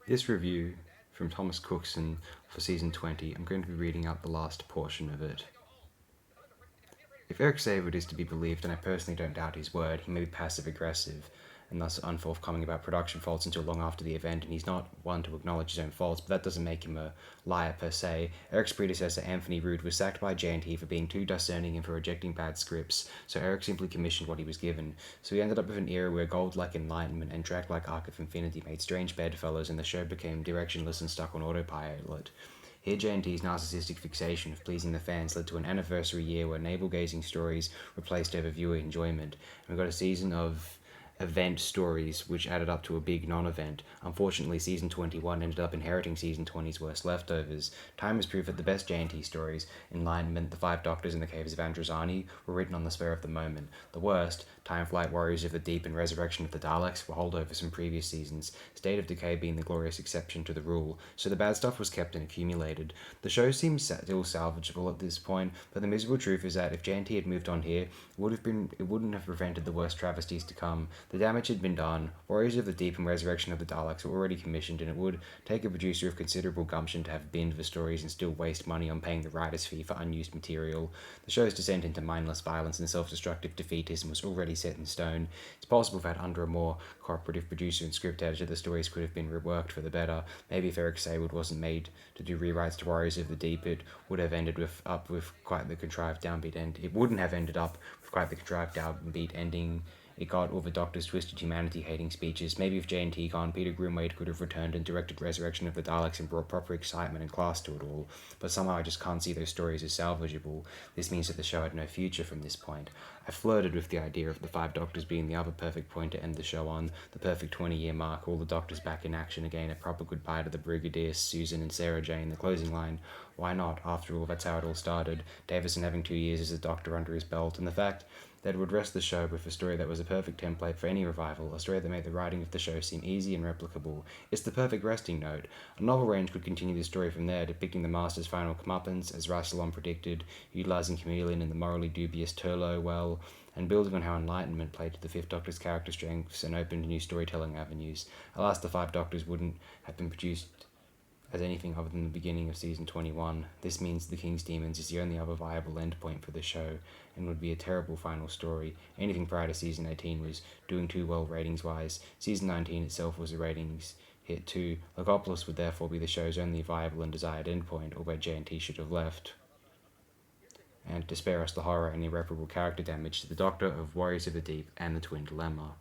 This review from Thomas Cookson for Season 20, I'm going to be reading out the last portion of it. If Eric Saywood is to be believed, and I personally don't doubt his word, he may be passive-aggressive and thus unforthcoming about production faults until long after the event, and he's not one to acknowledge his own faults, but that doesn't make him a liar per se. Eric's predecessor, Anthony Root, was sacked by J&T for being too discerning and for rejecting bad scripts, so Eric simply commissioned what he was given. So he ended up with an era where gold-like Enlightenment and track-like Arc of Infinity made strange bedfellows, and the show became directionless and stuck on autopilot. Here, J&T's narcissistic fixation of pleasing the fans led to an anniversary year where navel-gazing stories replaced over viewer enjoyment, and we got a season of event stories which added up to a big non-event. Unfortunately, Season 21 ended up inheriting Season 20's worst leftovers. Time has proved that the best J&T stories, Enlightenment, The Five Doctors, and The Caves of Androzani, were written on the spur of the moment. The worst, Time Flight, Warriors of the Deep, and Resurrection of the Daleks, were holdovers from previous seasons, State of Decay being the glorious exception to the rule, so the bad stuff was kept and accumulated. The show seems still salvageable at this point, but the miserable truth is that if J&T had moved on here, it wouldn't have prevented the worst travesties to come. The damage had been done, Warriors of the Deep and Resurrection of the Daleks were already commissioned, and it would take a producer of considerable gumption to have binned the stories and still waste money on paying the writer's fee for unused material. The show's descent into mindless violence and self-destructive defeatism was already set in stone. It's possible that under a more cooperative producer and script editor, the stories could have been reworked for the better. Maybe if Eric Saywood wasn't made to do rewrites to Warriors of the Deep, it would have ended up with quite the contrived downbeat end. It wouldn't have ended up with quite the contrived downbeat ending it got all the Doctor's twisted humanity-hating speeches. Maybe if J&T gone, Peter Grimwade could have returned and directed Resurrection of the Daleks and brought proper excitement and class to it all, but somehow I just can't see those stories as salvageable. This means that the show had no future from this point. I flirted with the idea of the Five Doctors being the other perfect point to end the show on, the perfect 20-year mark, all the Doctors back in action again, a proper goodbye to the Brigadier, Susan and Sarah Jane, the closing line. Why not? After all, that's how it all started. Davison having 2 years as a Doctor under his belt, and the fact that it would rest the show with a story that was a perfect template for any revival, a story that made the writing of the show seem easy and replicable. It's the perfect resting note. A novel range could continue the story from there, depicting the Master's final comeuppance, as Rassilon predicted, utilising Chameleon and the morally dubious Turlo well, and building on how Enlightenment played to the Fifth Doctor's character strengths and opened new storytelling avenues. Alas, the Five Doctors wouldn't have been produced as anything other than the beginning of Season 21. This means The King's Demons is the only other viable endpoint for the show, and would be a terrible final story. Anything prior to Season 18 was doing too well ratings-wise. Season 19 itself was a ratings hit too. Logopolis would therefore be the show's only viable and desired endpoint, or where J&T should have left. And to spare us the horror and irreparable character damage to the Doctor of Warriors of the Deep and the Twin Dilemma.